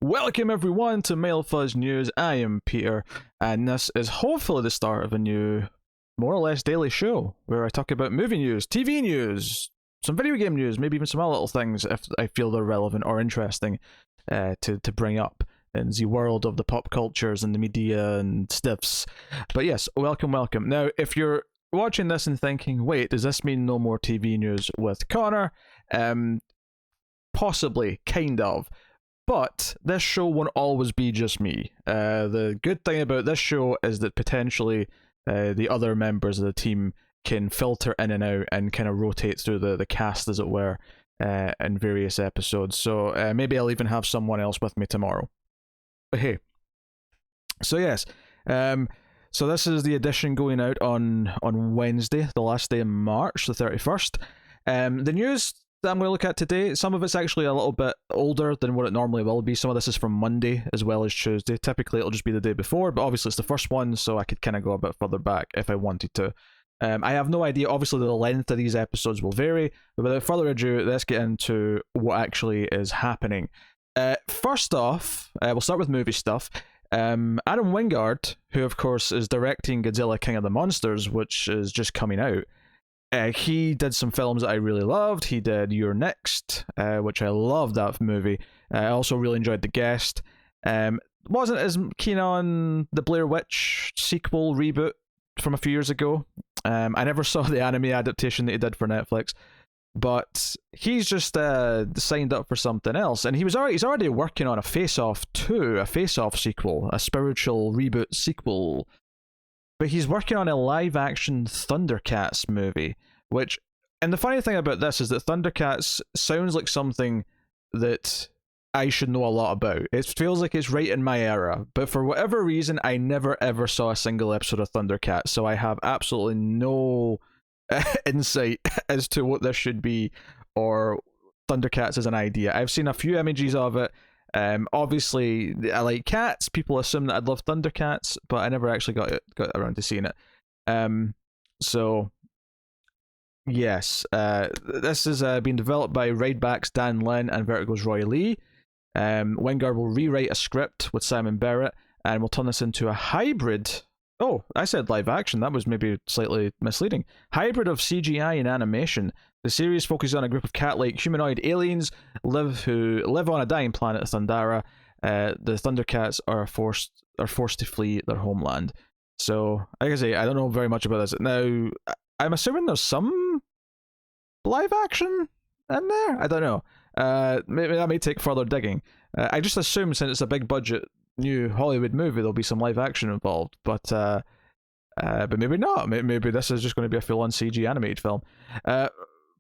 Welcome everyone to Mail Fuzz News. I am Peter, and this is hopefully the start of a new, more or less daily show where I talk about movie news, TV news, some video game news, maybe even some other little things if I feel they're relevant or interesting to bring up in the world of the pop cultures and the media and stuffs. But yes, welcome. Now, if you're watching this and thinking, wait, does this mean no more TV news with Connor? Possibly, kind of. But this show won't always be just me. The good thing about this show is that potentially the other members of the team can filter in and out and kind of rotate through the cast, as it were, in various episodes. So maybe I'll even have someone else with me tomorrow. But hey. So yes. So this is the edition going out on Wednesday, the last day of March, the 31st. The news that I'm going to look at today, some of it's actually a little bit older than what it normally will be. Some of this is from Monday as well as Tuesday. Typically it'll just be the day before, but obviously it's the first one, so I could kind of go a bit further back if I wanted to. I have no idea. Obviously the length of these episodes will vary, but without further ado, let's get into what actually is happening. First off, we'll start with movie stuff. Adam Wingard, who of course is directing Godzilla King of the Monsters, which is just coming out, he did some films that I really loved. He did You're Next, which I loved that movie. I also really enjoyed The Guest. Wasn't as keen on the Blair Witch sequel reboot from a few years ago. I never saw the anime adaptation that he did for Netflix, but he's just signed up for something else, and he's already working on a Face Off 2, a Face Off sequel, a spiritual reboot sequel. But he's working on a live-action Thundercats movie, which... And the funny thing about this is that Thundercats sounds like something that I should know a lot about. It feels like it's right in my era, but for whatever reason, I never ever saw a single episode of Thundercats, so I have absolutely no insight as to what this should be, or Thundercats as an idea. I've seen a few images of it. Obviously I like cats. People assume that I'd love Thundercats, but I never actually got around to seeing it. So yes, this is being developed by Rideback's Dan Lin and Vertigo's Roy Lee. Wingard will rewrite a script with Simon Barrett, and will turn this into a hybrid. Oh, I said live action. That was maybe slightly misleading. Hybrid of CGI and animation. The series focuses on a group of cat-like humanoid aliens who live on a dying planet, Thundara. The Thundercats are forced to flee their homeland. So, like I say, I don't know very much about this. Now, I'm assuming there's some live action in there? I don't know. Maybe that may take further digging. I just assume since it's a big budget new Hollywood movie, there'll be some live action involved. But maybe not. Maybe this is just going to be a full-on CG animated film.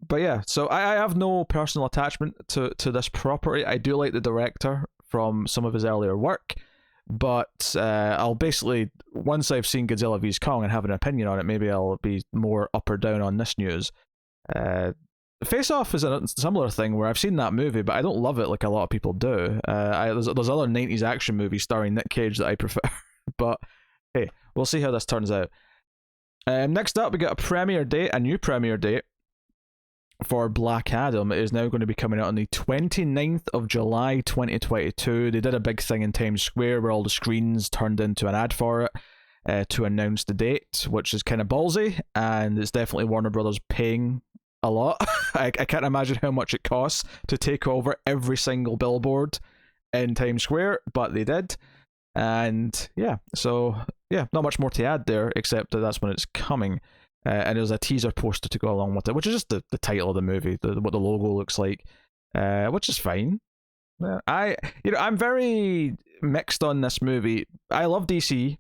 But yeah, so I have no personal attachment to this property. I do like the director from some of his earlier work, but I'll basically, once I've seen Godzilla vs. Kong and have an opinion on it, maybe I'll be more up or down on this news. Face Off is a similar thing where I've seen that movie, but I don't love it like a lot of people do. There's other 90s action movies starring Nick Cage that I prefer, but hey, we'll see how this turns out. Next up, we got a new premiere date for Black Adam. It is now going to be coming out on the 29th of July 2022. They did a big thing in Times Square where all the screens turned into an ad for it to announce the date, which is kind of ballsy, and it's definitely Warner Brothers paying a lot. I can't imagine how much it costs to take over every single billboard in Times Square, but they did. And yeah, so yeah, not much more to add there, except that that's when it's coming. And there's a teaser poster to go along with it, which is just the title of the movie, what the logo looks like, which is fine. I'm very mixed on this movie. I love DC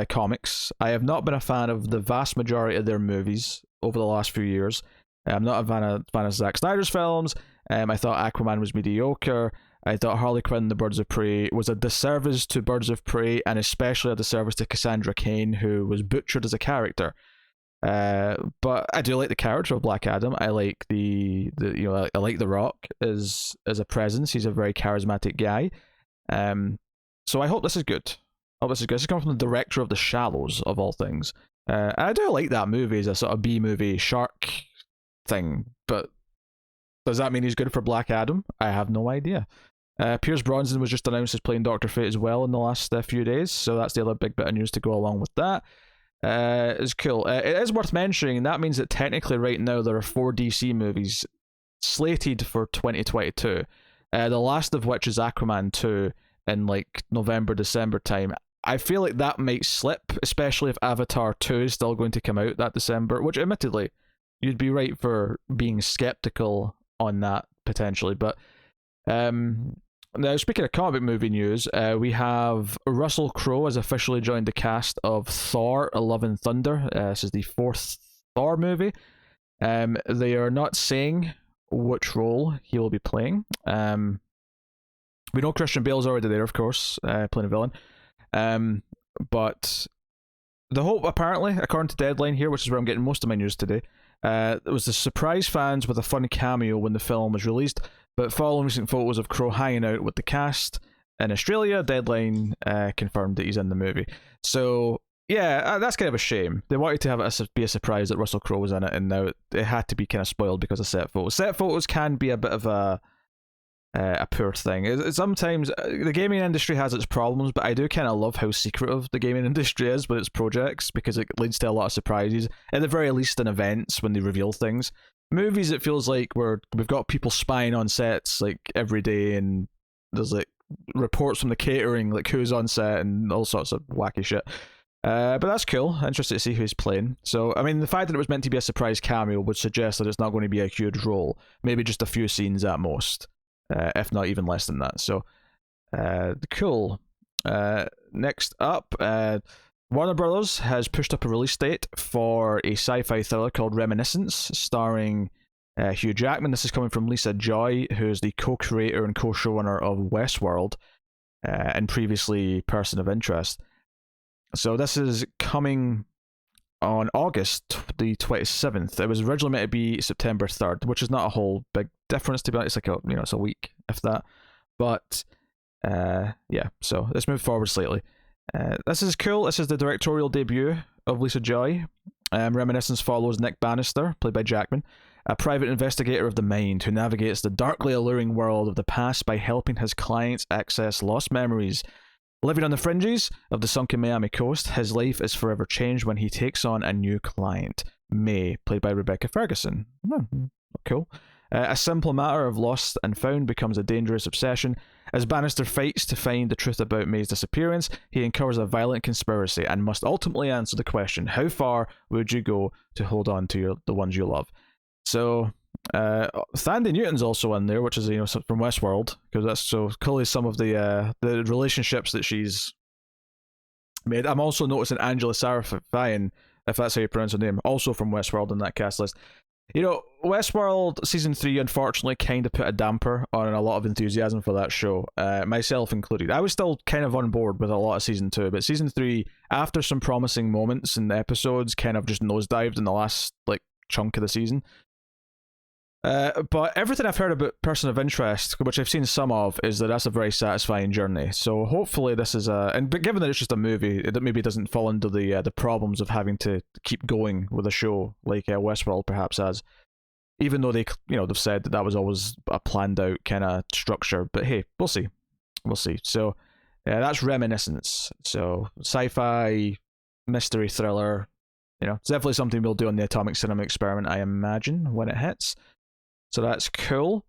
comics. I have not been a fan of the vast majority of their movies over the last few years. I'm not a fan of Zack Snyder's films. I thought Aquaman was mediocre. I thought Harley Quinn and the Birds of Prey was a disservice to Birds of Prey, and especially a disservice to Cassandra Cain, who was butchered as a character. But I do like the character of Black Adam. I like I like The Rock as a presence. He's a very charismatic guy. So I hope this is good. This is coming from the director of The Shallows, of all things. I do like that movie as a sort of B-movie shark thing, but does that mean he's good for Black Adam? I have no idea. Pierce Bronson was just announced as playing Dr. Fate as well in the last few days, so that's the other big bit of news to go along with that. It's cool. It is worth mentioning, that means that technically right now there are 4 DC movies slated for 2022. The last of which is Aquaman 2 in like November, December time. I feel like that might slip, especially if Avatar 2 is still going to come out that December, which admittedly, you'd be right for being skeptical on that potentially. But now, speaking of comic movie news, we have Russell Crowe has officially joined the cast of Thor: Love and Thunder. This is the 4th Thor movie. They are not saying which role he will be playing. We know Christian Bale's already there, of course, playing a villain. But the hope, apparently, according to Deadline here, which is where I'm getting most of my news today, it was to surprise fans with a fun cameo when the film was released. But following recent photos of Crowe hanging out with the cast in Australia, Deadline confirmed that he's in the movie. So, yeah, that's kind of a shame. They wanted to have it be a surprise that Russell Crowe was in it, and now it had to be kind of spoiled because of set photos. Set photos can be a bit of a poor thing. Sometimes the gaming industry has its problems, but I do kind of love how secretive the gaming industry is with its projects, because it leads to a lot of surprises, at the very least in events when they reveal things. Movies, it feels like we've got people spying on sets like every day, and there's like reports from the catering, like who's on set and all sorts of wacky shit. But that's cool. Interested to see who's playing. So, I mean, the fact that it was meant to be a surprise cameo would suggest that it's not going to be a huge role. Maybe just a few scenes at most, if not even less than that. So, cool. Next up, Warner Brothers has pushed up a release date for a sci-fi thriller called Reminiscence, starring Hugh Jackman. This is coming from Lisa Joy, who's the co-creator and co-showrunner of Westworld, and previously Person of Interest. So this is coming on August the 27th. It was originally meant to be September 3rd, which is not a whole big difference, to be honest. It's like it's a week, if that. But yeah, so let's move forward slightly. This is cool. This is the directorial debut of Lisa Joy. Reminiscence follows Nick Bannister, played by Jackman, a private investigator of the mind who navigates the darkly alluring world of the past by helping his clients access lost memories. Living on the fringes of the sunken Miami coast, his life is forever changed when he takes on a new client, May, played by Rebecca Ferguson. Cool. A simple matter of lost and found becomes a dangerous obsession. As Bannister fights to find the truth about May's disappearance, he uncovers a violent conspiracy and must ultimately answer the question, how far would you go to hold on to the ones you love? So, Thandie Newton's also in there, which is from Westworld, because that's so clearly some of the relationships that she's made. I'm also noticing Angela Sarafian, if that's how you pronounce her name, also from Westworld in that cast list. Westworld Season 3 unfortunately kind of put a damper on a lot of enthusiasm for that show, myself included. I was still kind of on board with a lot of Season 2, but Season 3, after some promising moments and episodes, kind of just nosedived in the last chunk of the season. But everything I've heard about Person of Interest, which I've seen some of, is that that's a very satisfying journey. So hopefully this is but given that it's just a movie, it maybe doesn't fall into the problems of having to keep going with a show like Westworld perhaps has. Even though they've said that was always a planned out kind of structure. But hey, we'll see. So that's Reminiscence. So sci-fi mystery thriller. It's definitely something we'll do on the Atomic Cinema Experiment, I imagine, when it hits. So that's cool.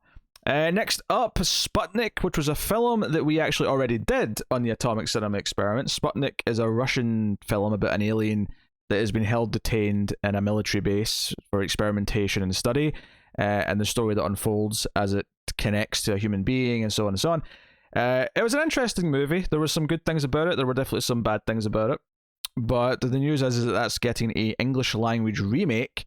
Next up, Sputnik, which was a film that we actually already did on the Atomic Cinema Experiment. Sputnik is a Russian film about an alien that has been held detained in a military base for experimentation and study, and the story that unfolds as it connects to a human being, and so on and so on. It was an interesting movie. There were some good things about it. There were definitely some bad things about it. But the news is that that's getting a English language remake,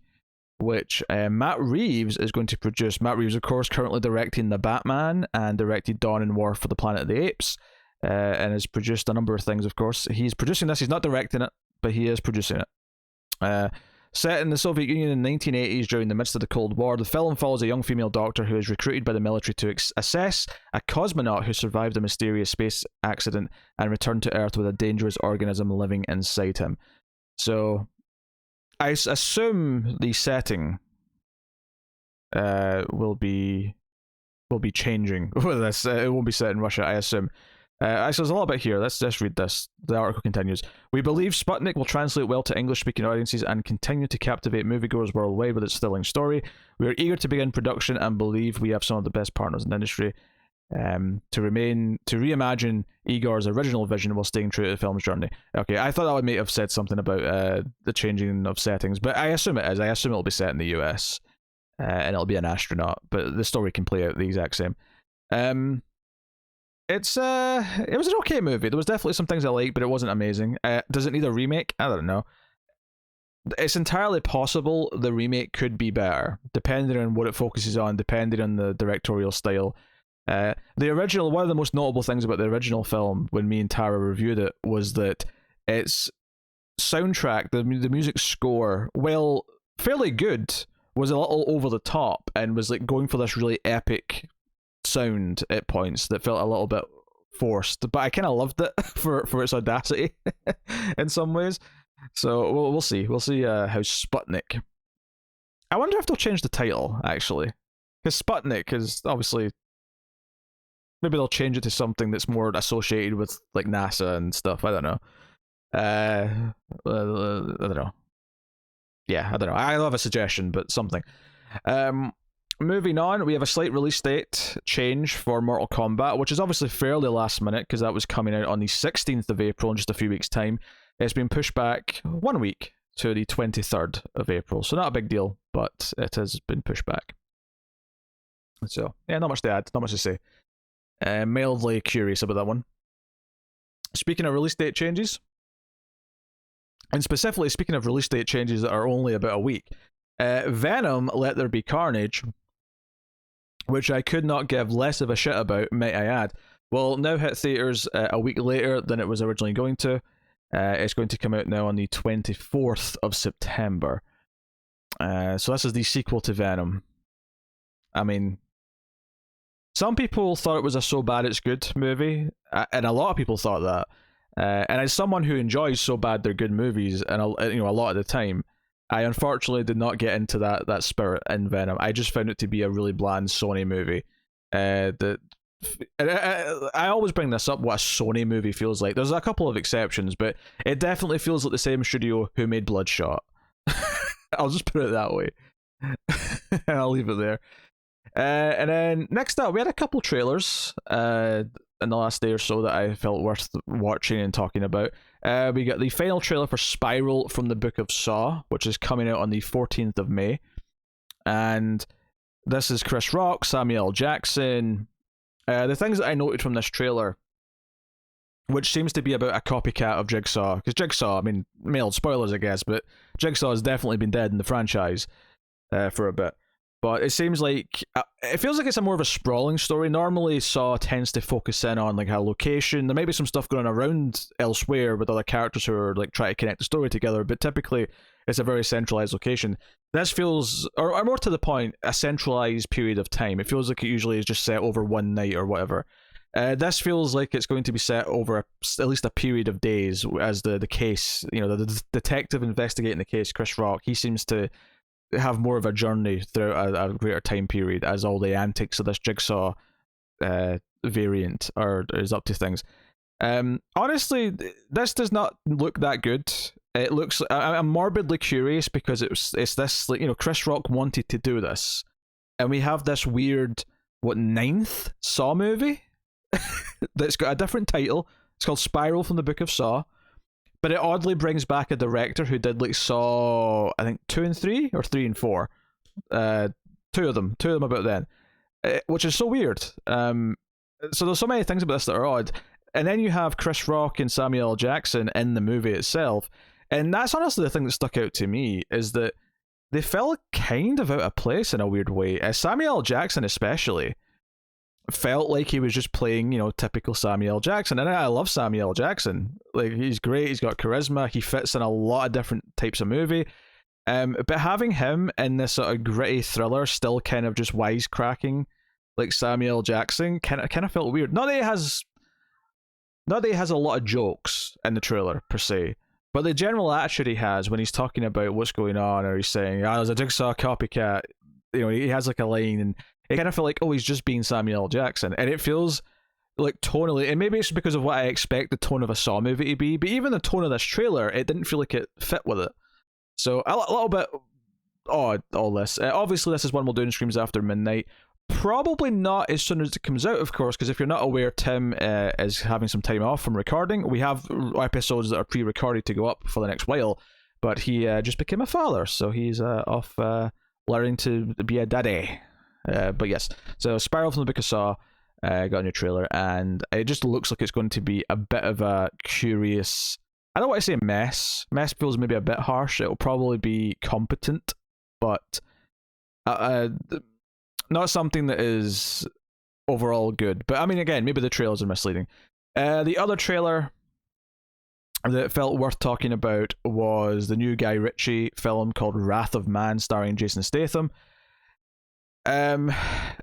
which Matt Reeves is going to produce. Matt Reeves, of course, currently directing The Batman and directed Dawn and War for the Planet of the Apes, and has produced a number of things, of course. He's producing this. He's not directing it, but he is producing it. Set in the Soviet Union in the 1980s during the midst of the Cold War, the film follows a young female doctor who is recruited by the military to assess a cosmonaut who survived a mysterious space accident and returned to Earth with a dangerous organism living inside him. So, I assume the setting will be will be changing with this. It won't be set in Russia, I assume. So there's a little bit here. Let's just read this. The article continues. We believe Sputnik will translate well to English-speaking audiences and continue to captivate moviegoers worldwide with its thrilling story. We are eager to begin production and believe we have some of the best partners in the industry to reimagine Igor's original vision while staying true to the film's journey. Okay, I thought that may have said something about the changing of settings, but I assume it is. I assume it'll be set in the US and it'll be an astronaut, but the story can play out the exact same. It was an okay movie. There was definitely some things I liked, but it wasn't amazing. Does it need a remake? I don't know. It's entirely possible the remake could be better, depending on what it focuses on, depending on the directorial style. The original, one of the most notable things about the original film, when me and Tara reviewed it, was that its soundtrack, the music score, well, fairly good, was a little over the top and was like going for this really epic sound at points that felt a little bit forced, but I kind of loved it for its audacity in some ways. So we'll see how Sputnik. I wonder if they'll change the title actually, because Sputnik is obviously, maybe they'll change it to something that's more associated with like NASA and stuff. I don't know. I don't know. Yeah, I don't know. I have a suggestion, but something. Moving on, we have a slight release date change for Mortal Kombat, which is obviously fairly last minute because that was coming out on the 16th of April in just a few weeks' time. It's been pushed back 1 week to the 23rd of April, so not a big deal, but it has been pushed back. So, yeah, not much to add, not much to say. Mildly curious about that one. Speaking of release date changes, and specifically speaking of release date changes that are only about a week, Venom Let There Be Carnage, which I could not give less of a shit about, might I add, will now hit theaters a week later than it was originally going to. It's going to come out now on the 24th of September. So this is the sequel to Venom. I mean, some people thought it was a so bad it's good movie, and a lot of people thought that. And as someone who enjoys so bad they're good movies, and a lot of the time, I unfortunately did not get into that spirit in Venom. I just found it to be a really bland Sony movie. I always bring this up, what a Sony movie feels like. There's a couple of exceptions, but it definitely feels like the same studio who made Bloodshot. I'll just put it that way. I'll leave it there. And then next up, we had a couple trailers in the last day or so that I felt worth watching and talking about. We got the final trailer for Spiral from the Book of Saw, which is coming out on the 14th of May. And this is Chris Rock, Samuel L. Jackson. The things that I noted from this trailer, which seems to be about a copycat of Jigsaw, because Jigsaw, I mean, mild spoilers I guess, but Jigsaw has definitely been dead in the franchise for a bit. But it seems like, it feels like it's a more of a sprawling story. Normally Saw tends to focus in on like a location. There may be some stuff going on around elsewhere with other characters who are like trying to connect the story together, but typically it's a very centralized location. This feels, or more to the point, a centralized period of time. It feels like it usually is just set over one night or whatever. This feels like it's going to be set over at least a period of days, as the case, the detective investigating the case, Chris Rock, he seems to have more of a journey throughout a greater time period as all the antics of this Jigsaw variant is up to things. Honestly, this does not look that good. It looks, I'm morbidly curious because it's this, like, Chris Rock wanted to do this, and we have this weird, ninth Saw movie that's got a different title. It's called Spiral from the Book of Saw. But it oddly brings back a director who did like Saw, I think 2 and 3 or 3 and 4, two of them about then, which is so weird. So there's so many things about this that are odd, and then you have Chris Rock and Samuel L. Jackson in the movie itself, and that's honestly the thing that stuck out to me, is that they felt kind of out of place in a weird way. Samuel L. Jackson especially felt like he was just playing, typical Samuel L. Jackson. And I love Samuel L. Jackson. Like, he's great, he's got charisma, he fits in a lot of different types of movie. But having him in this sort of gritty thriller, still kind of just wisecracking like Samuel L. Jackson, kind of felt weird. Not that he has a lot of jokes in the trailer, per se, but the general attitude he has when he's talking about what's going on, or he's saying, there's a Jigsaw copycat, he has like a line, and it kind of felt like, oh, he's just being Samuel L. Jackson, and it feels like tonally, and maybe it's because of what I expect the tone of a Saw movie to be, but even the tone of this trailer, it didn't feel like it fit with it. So a little bit odd, all this. Obviously, this is one we'll do in Screams After Midnight. Probably not as soon as it comes out, of course, because if you're not aware, Tim is having some time off from recording. We have episodes that are pre-recorded to go up for the next while, but he just became a father, so he's off learning to be a daddy. But yes, so Spiral from the Book of Saw got a new trailer, and it just looks like it's going to be a bit of a curious... I don't want to say mess. Mess feels maybe a bit harsh. It'll probably be competent, but... not something that is overall good. But I mean, again, maybe the trailers are misleading. The other trailer that felt worth talking about was the new Guy Ritchie film called Wrath of Man, starring Jason Statham. I'm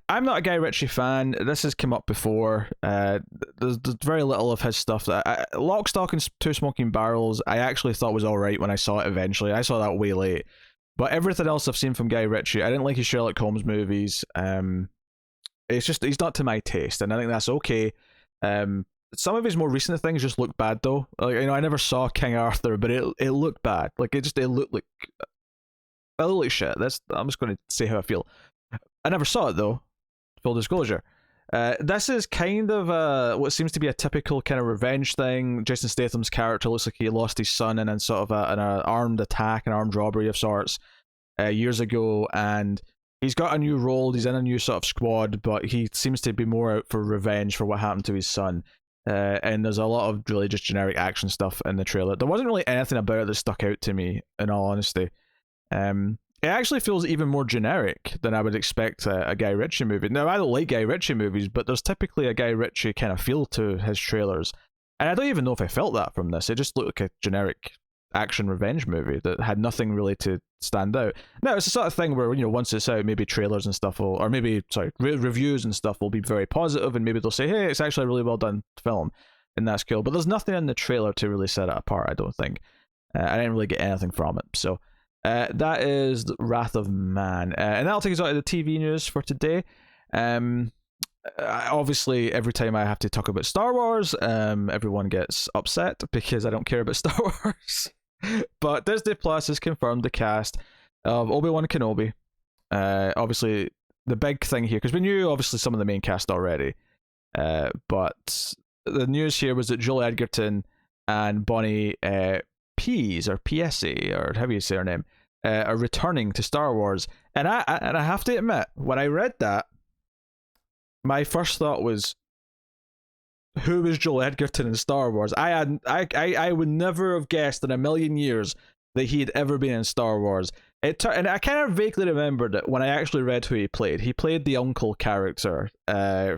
not a Guy Ritchie fan. This has come up before. There's very little of his stuff. Lock, Stock, and Two Smoking Barrels, I actually thought was alright when I saw it eventually. I saw that way late. But everything else I've seen from Guy Ritchie, I didn't like his Sherlock Holmes movies. It's just, he's not to my taste, and I think that's okay. Some of his more recent things just look bad, though. Like, I never saw King Arthur, but it looked bad. Like, it looked like shit. I'm just going to say how I feel. I never saw it, though. Full disclosure. This is kind of what seems to be a typical kind of revenge thing. Jason Statham's character looks like he lost his son in sort of an armed attack, an armed robbery of sorts, years ago, and he's got a new role. He's in a new sort of squad, but he seems to be more out for revenge for what happened to his son. And there's a lot of really just generic action stuff in the trailer. There wasn't really anything about it that stuck out to me, in all honesty. It actually feels even more generic than I would expect a Guy Ritchie movie. Now, I don't like Guy Ritchie movies, but there's typically a Guy Ritchie kind of feel to his trailers. And I don't even know if I felt that from this. It just looked like a generic action revenge movie that had nothing really to stand out. Now, it's the sort of thing where, once it's out, maybe trailers and stuff will, or maybe, reviews and stuff will be very positive, and maybe they'll say, hey, it's actually a really well done film, and that's cool. But there's nothing in the trailer to really set it apart, I don't think. I didn't really get anything from it, so... that is Wrath of Man. And that'll take us out of the TV news for today. Obviously, every time I have to talk about Star Wars, everyone gets upset because I don't care about Star Wars. But Disney Plus has confirmed the cast of Obi-Wan Kenobi. Obviously, the big thing here, because we knew obviously some of the main cast already, but the news here was that Joel Edgerton and Bonnie Pease, or PSA, or how do you say her name, are returning to Star Wars. And I have to admit, when I read that, my first thought was, who is Joel Edgerton in Star Wars? I would never have guessed in a million years that he had ever been in Star Wars. And I kind of vaguely remembered it when I actually read who he played. He played the uncle character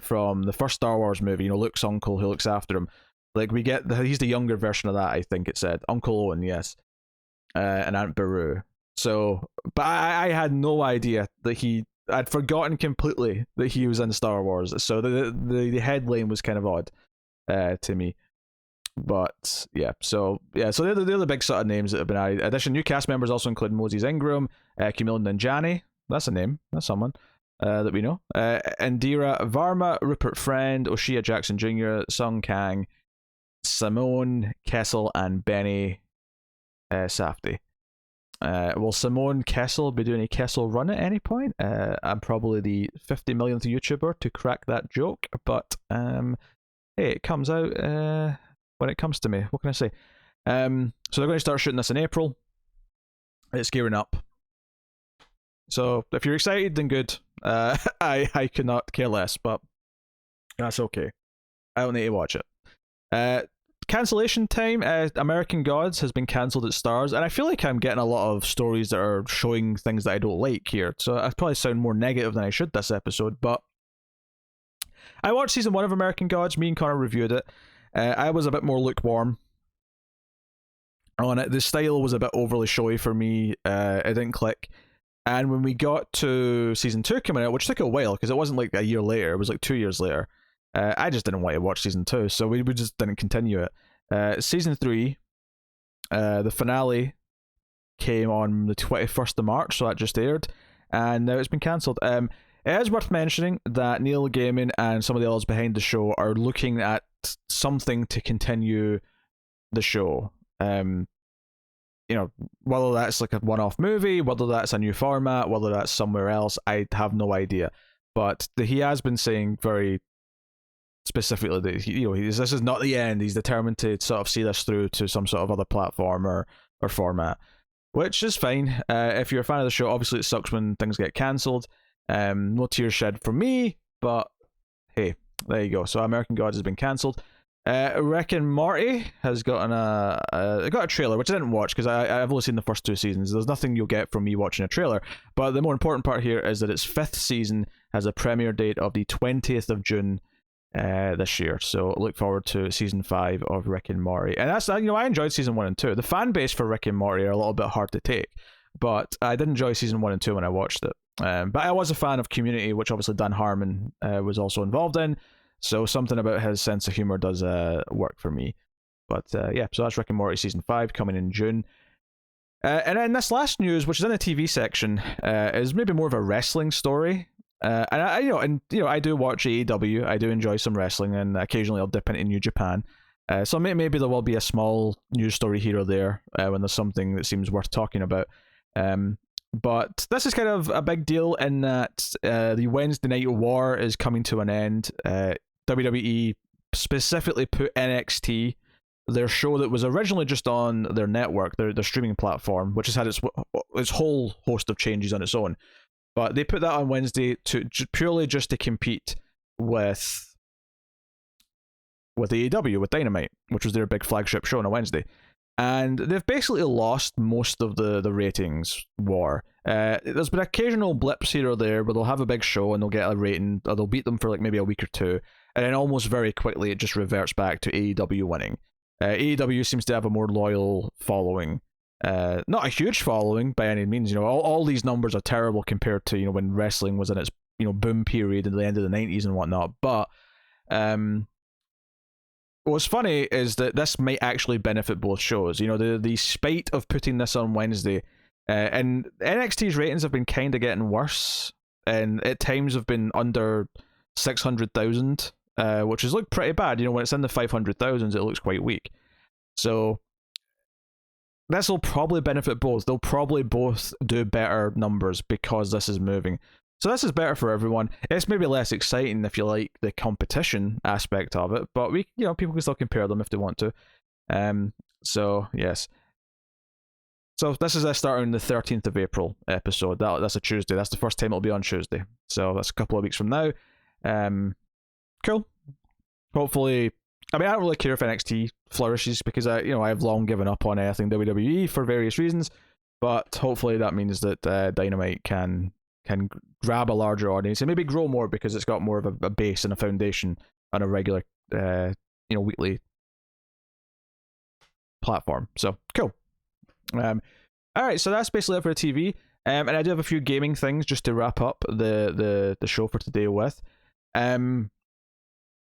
from the first Star Wars movie, Luke's uncle who looks after him. Like, he's the younger version of that, I think it said. Uncle Owen, yes. And Aunt Beru. So, but I had no idea that I'd forgotten completely that he was in Star Wars. So the headline was kind of odd to me. But, yeah, so they're the big sort of names that have been added. Addition, new cast members also include Moses Ingram, Kumail Nanjiani, that's a name, that's someone that we know. Indira Varma, Rupert Friend, O'Shea Jackson Jr., Sung Kang, Simone Kessel, and Benny Safdie. Will Simone Kessel be doing a Kessel run at any point? I'm probably the 50 millionth YouTuber to crack that joke, but hey, it comes out when it comes to me. What can I say? So they're going to start shooting this in April. It's gearing up. So if you're excited, then good. I could not care less, but that's okay. I don't need to watch it. Cancellation time. American Gods has been cancelled at Stars, and I feel like I'm getting a lot of stories that are showing things that I don't like here, so I probably sound more negative than I should this episode, but I watched season 1 of American Gods. Me and Connor reviewed it. I was a bit more lukewarm on it. The style was a bit overly showy for me. It didn't click. And when we got to season 2 coming out, which took a while because it wasn't like a year later, it was like 2 years later, I just didn't want to watch season 2, so we just didn't continue it. Season 3, the finale came on the 21st of March, so that just aired, and now it's been cancelled. It is worth mentioning that Neil Gaiman and some of the others behind the show are looking at something to continue the show. Whether that's like a one-off movie, whether that's a new format, whether that's somewhere else, I have no idea. But he has been saying very specifically that this is not the end. He's determined to sort of see this through to some sort of other platform or format, which is fine. If you're a fan of the show, obviously it sucks when things get cancelled. No tears shed for me, but hey, there you go. So American Gods has been cancelled. Rick and Morty has gotten got a trailer, which I didn't watch because I've only seen the first 2 seasons. There's nothing you'll get from me watching a trailer. But the more important part here is that its 5th season has a premiere date of the 20th of June this year. So look forward to season 5 of Rick and Morty. And that's, I enjoyed season 1 and 2. The fan base for Rick and Morty are a little bit hard to take, but I did enjoy season 1 and 2 when I watched it. But I was a fan of Community, which obviously Dan Harmon was also involved in. So something about his sense of humor does work for me. But yeah, so that's Rick and Morty season 5 coming in June. And then this last news, which is in the TV section, is maybe more of a wrestling story. And I do watch AEW. I do enjoy some wrestling, and occasionally I'll dip into New Japan. So maybe there will be a small news story here or there when there's something that seems worth talking about. But this is kind of a big deal in that the Wednesday Night War is coming to an end. WWE specifically put NXT, their show that was originally just on their network, their streaming platform, which has had its whole host of changes on its own. But they put that on Wednesday purely just to compete with AEW, with Dynamite, which was their big flagship show on a Wednesday. And they've basically lost most of the ratings war. There's been occasional blips here or there where they'll have a big show and they'll get a rating, or they'll beat them for like maybe a week or two, and then almost very quickly it just reverts back to AEW winning. AEW seems to have a more loyal following. Not a huge following by any means. All these numbers are terrible compared to when wrestling was in its boom period at the end of the 90s and whatnot. But what's funny is that this might actually benefit both shows. The spite of putting this on Wednesday, and NXT's ratings have been kind of getting worse, and at times have been under 600,000, which has looked pretty bad. When it's in the 500,000s, it looks quite weak. So this will probably benefit both. They'll probably both do better numbers because this is moving. So this is better for everyone. It's maybe less exciting if you like the competition aspect of it, but people can still compare them if they want to. So yes. So this is starting the 13th of April episode. That's a Tuesday. That's the first time it'll be on Tuesday. So that's a couple of weeks from now. Cool. Hopefully, I don't really care if NXT flourishes because I have long given up on anything WWE for various reasons. But hopefully that means that Dynamite can grab a larger audience and maybe grow more because it's got more of a base and a foundation on a regular weekly platform. So cool. All right, so that's basically it for the TV. And I do have a few gaming things just to wrap up the show for today with.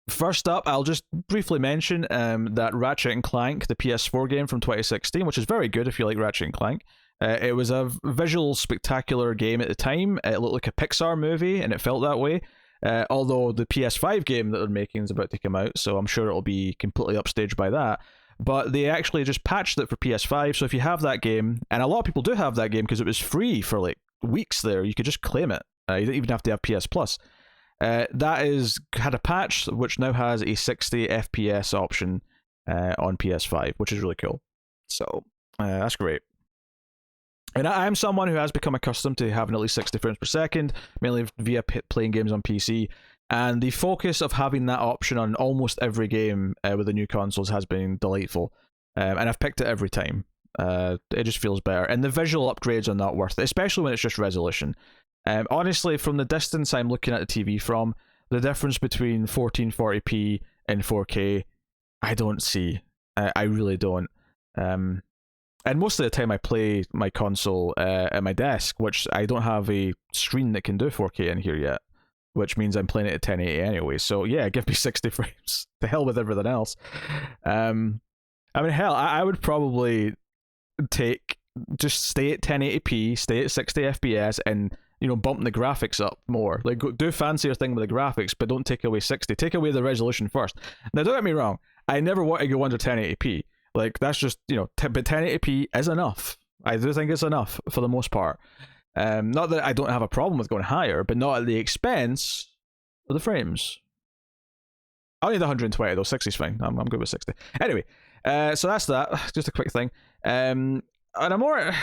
First up, I'll just briefly mention that Ratchet and Clank, the PS4 game from 2016, which is very good if you like Ratchet and Clank. It was a visual, spectacular game at the time. It looked like a Pixar movie, and it felt that way. Although the PS5 game that they're making is about to come out, so I'm sure it'll be completely upstaged by that. But they actually just patched it for PS5, so if you have that game, and a lot of people do have that game because it was free for like weeks there, you could just claim it. You didn't even have to have PS Plus. That had a patch which now has a 60 FPS option on PS5, which is really cool. So that's great. And I'm someone who has become accustomed to having at least 60 frames per second, mainly via playing games on PC. And the focus of having that option on almost every game with the new consoles has been delightful. And I've picked it every time. It just feels better. And the visual upgrades are not worth it, especially when it's just resolution. Honestly, from the distance I'm looking at the TV from, the difference between 1440p and 4K, I don't see. I really don't. And most of the time I play my console at my desk, which I don't have a screen that can do 4K in here yet, which means I'm playing it at 1080 anyway. So yeah, give me 60 frames. The hell with everything else. Hell, I would probably just stay at 1080p, stay at 60 FPS, and bump the graphics up more. Like, do fancier thing with the graphics, but don't take away 60. Take away the resolution first. Now, don't get me wrong. I never want to go under 1080p. Like, that's just, but 1080p is enough. I do think it's enough for the most part. Not that I don't have a problem with going higher, but not at the expense of the frames. I'll need 120 though. 60 is fine. I'm good with 60. Anyway, so that's that. Just a quick thing. And a more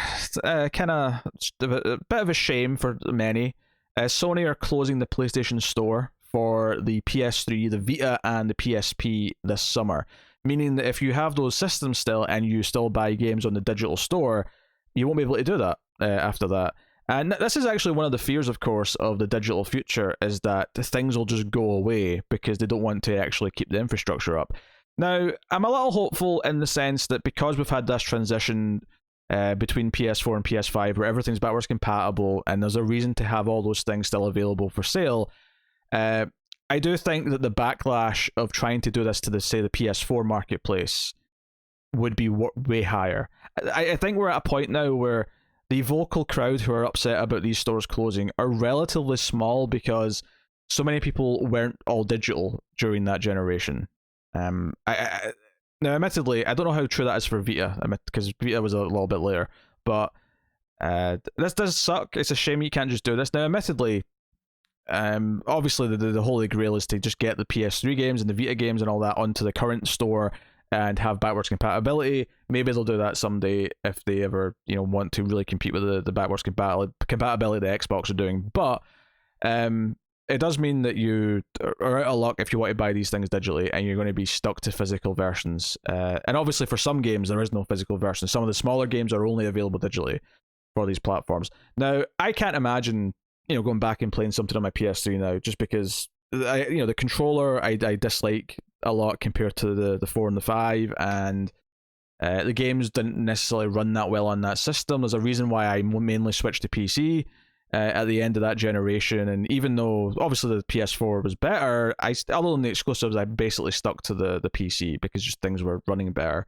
kind of a bit of a shame for many. Sony are closing the PlayStation Store for the PS3, the Vita, and the PSP this summer. Meaning that if you have those systems still and you still buy games on the digital store, you won't be able to do that after that. And this is actually one of the fears, of course, of the digital future, is that things will just go away because they don't want to actually keep the infrastructure up. Now, I'm a little hopeful in the sense that because we've had this transition between PS4 and PS5 where everything's backwards compatible and there's a reason to have all those things still available for sale, I do think that the backlash of trying to do this to, say, the PS4 marketplace would be way higher. I think we're at a point now where the vocal crowd who are upset about these stores closing are relatively small because so many people weren't all digital during that generation. Now, admittedly, I don't know how true that is for Vita, because Vita was a little bit later, but this does suck. It's a shame you can't just do this. Now, admittedly, obviously the holy grail is to just get the PS3 games and the Vita games and all that onto the current store and have backwards compatibility. Maybe they'll do that someday if they ever, want to really compete with the backwards compatibility the Xbox are doing. But it does mean that you are out of luck if you want to buy these things digitally, and you're going to be stuck to physical versions. And obviously for some games there is no physical version. Some of the smaller games are only available digitally for these platforms. Now, I can't imagine, going back and playing something on my PS3 now, just because the controller I dislike a lot compared to the 4 and the 5, and the games didn't necessarily run that well on that system. There's a reason why I mainly switched to PC at the end of that generation, and even though obviously the PS4 was better, other than the exclusives, I basically stuck to the PC because just things were running better.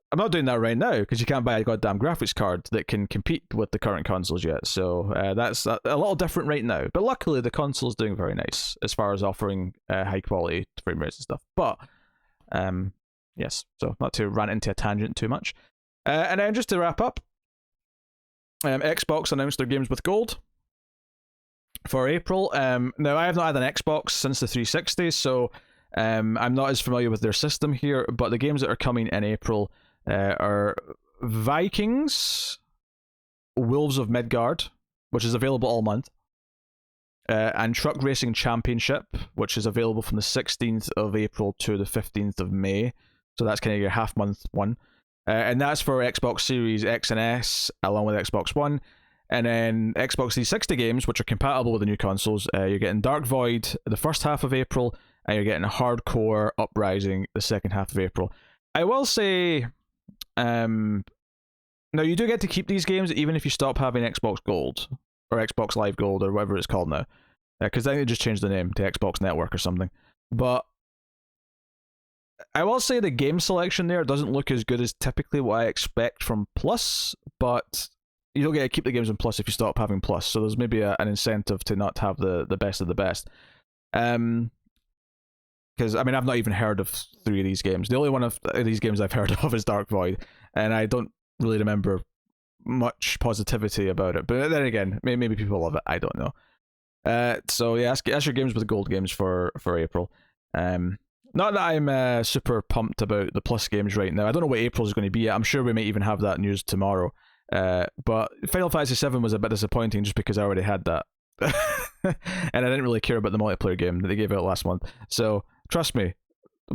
I'm not doing that right now because you can't buy a goddamn graphics card that can compete with the current consoles yet, so that's a little different right now. But luckily the console's doing very nice as far as offering high quality frame rates and stuff. But yes, so not to rant into a tangent too much. And then just to wrap up, Xbox announced their games with gold for April. Now, I have not had an Xbox since the 360, so I'm not as familiar with their system here, but the games that are coming in April are Vikings, Wolves of Midgard, which is available all month, and Truck Racing Championship, which is available from the 16th of April to the 15th of May. So that's kind of your half-month one. And that's for Xbox Series X and S, along with Xbox One. And then Xbox 360 games, which are compatible with the new consoles, you're getting Dark Void the first half of April, and you're getting Hardcore Uprising the second half of April. I will say, now you do get to keep these games even if you stop having Xbox Gold, or Xbox Live Gold, or whatever it's called now. Because I think they just changed the name to Xbox Network or something. But I will say the game selection there doesn't look as good as typically what I expect from Plus, but you don't get to keep the games in Plus if you stop having Plus, so there's maybe an incentive to not have the best of the best. Because, I've not even heard of 3 of these games. The only one of these games I've heard of is Dark Void, and I don't really remember much positivity about it. But then again, maybe people love it, I don't know. So yeah, that's your games with gold games for April. Not that I'm super pumped about the Plus games right now. I don't know what April is going to be yet. I'm sure we might even have that news tomorrow. But Final Fantasy VII was a bit disappointing just because I already had that. And I didn't really care about the multiplayer game that they gave out last month. So, trust me,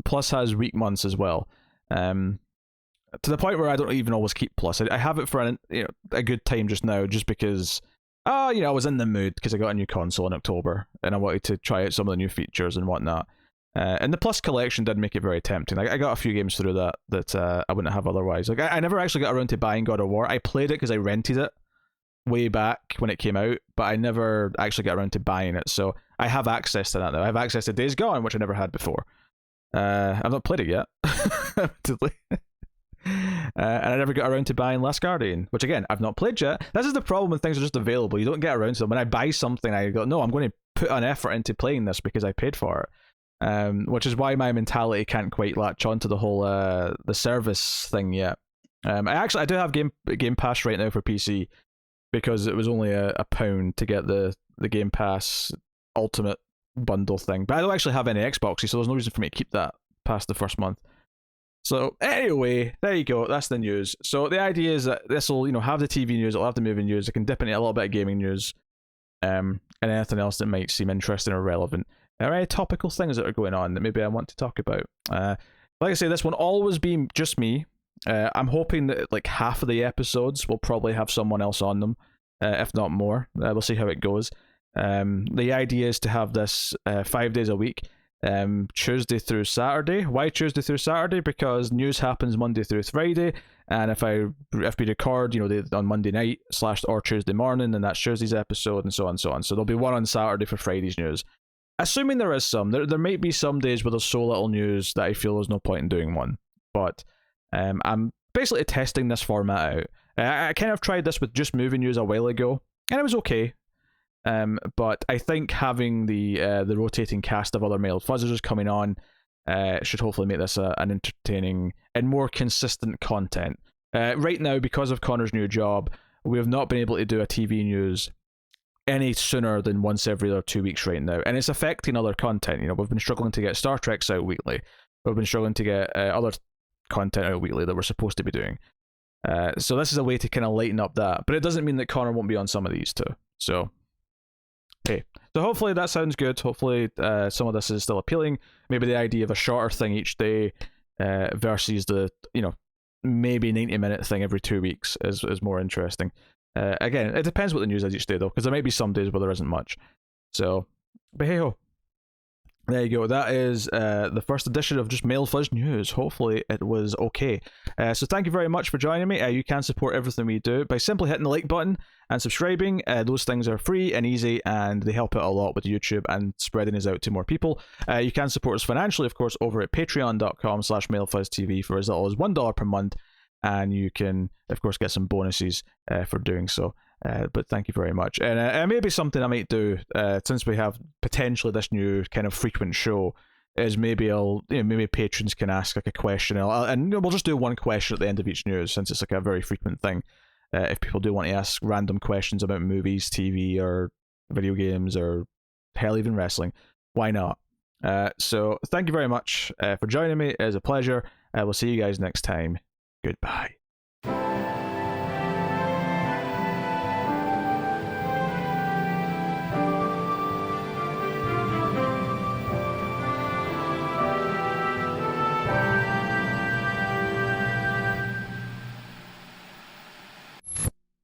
Plus has weak months as well. To the point where I don't even always keep Plus. I have it for a good time just now, just because, I was in the mood because I got a new console in October, and I wanted to try out some of the new features and whatnot. And the Plus collection did make it very tempting. I got a few games through that I wouldn't have otherwise. Like I never actually got around to buying God of War. I played it because I rented it way back when it came out, but I never actually got around to buying it. So I have access to that now. I have access to Days Gone, which I never had before. I've not played it yet. And I never got around to buying Last Guardian, which again, I've not played yet. This is the problem when things are just available. You don't get around to them. When I buy something, I go, no, I'm going to put an effort into playing this because I paid for it. Which is why my mentality can't quite latch onto the whole the service thing yet. I do have Game Pass right now for PC because it was only £1 to get the Game Pass Ultimate bundle thing. But I don't actually have any Xboxes, so there's no reason for me to keep that past the first month. So anyway, there you go. That's the news. So the idea is that this will, have the TV news, it'll have the movie news, it can dip into a little bit of gaming news, and anything else that might seem interesting or relevant. Are there any topical things that are going on that maybe I want to talk about? Like I say, this won't always be just me. I'm hoping that like half of the episodes will probably have someone else on them, if not more. We'll see how it goes. The idea is to have this 5 days a week, Tuesday through Saturday. Why Tuesday through Saturday? Because news happens Monday through Friday, and if we record, on Monday night / or Tuesday morning, then that's Tuesday's episode, and so on. So there'll be one on Saturday for Friday's news. Assuming there is some, there might be some days where there's so little news that I feel there's no point in doing one, but I'm basically testing this format out. I kind of tried this with just movie news a while ago, and it was okay. But I think having the rotating cast of other male fuzzers coming on should hopefully make this an entertaining and more consistent content. Right now, because of Connor's new job, we have not been able to do a TV news any sooner than once every other 2 weeks right now, and it's affecting other content. We've been struggling to get Star Treks out weekly. We've been struggling to get other content out weekly that we're supposed to be doing. So this is a way to kind of lighten up that, but it doesn't mean that Connor won't be on some of these too. So, okay. So hopefully that sounds good. Hopefully some of this is still appealing. Maybe the idea of a shorter thing each day versus the, maybe 90-minute thing every 2 weeks is more interesting. Again, it depends what the news is each day though, because there might be some days where there isn't much. So, but hey ho. There you go. That is the first edition of just Male Fuzz News. Hopefully it was okay. So thank you very much for joining me. You can support everything we do by simply hitting the like button and subscribing. Those things are free and easy, and they help out a lot with YouTube and spreading us out to more people. You can support us financially, of course, over at patreon.com/MaleFuzzTV for as little as $1 per month, and you can, of course, get some bonuses for doing so. But thank you very much. And maybe something I might do, since we have potentially this new kind of frequent show, is maybe maybe patrons can ask like a question, and we'll just do one question at the end of each news, since it's like a very frequent thing. If people do want to ask random questions about movies, TV, or video games, or hell, even wrestling, why not? So thank you very much for joining me. It was a pleasure. We'll see you guys next time. Goodbye.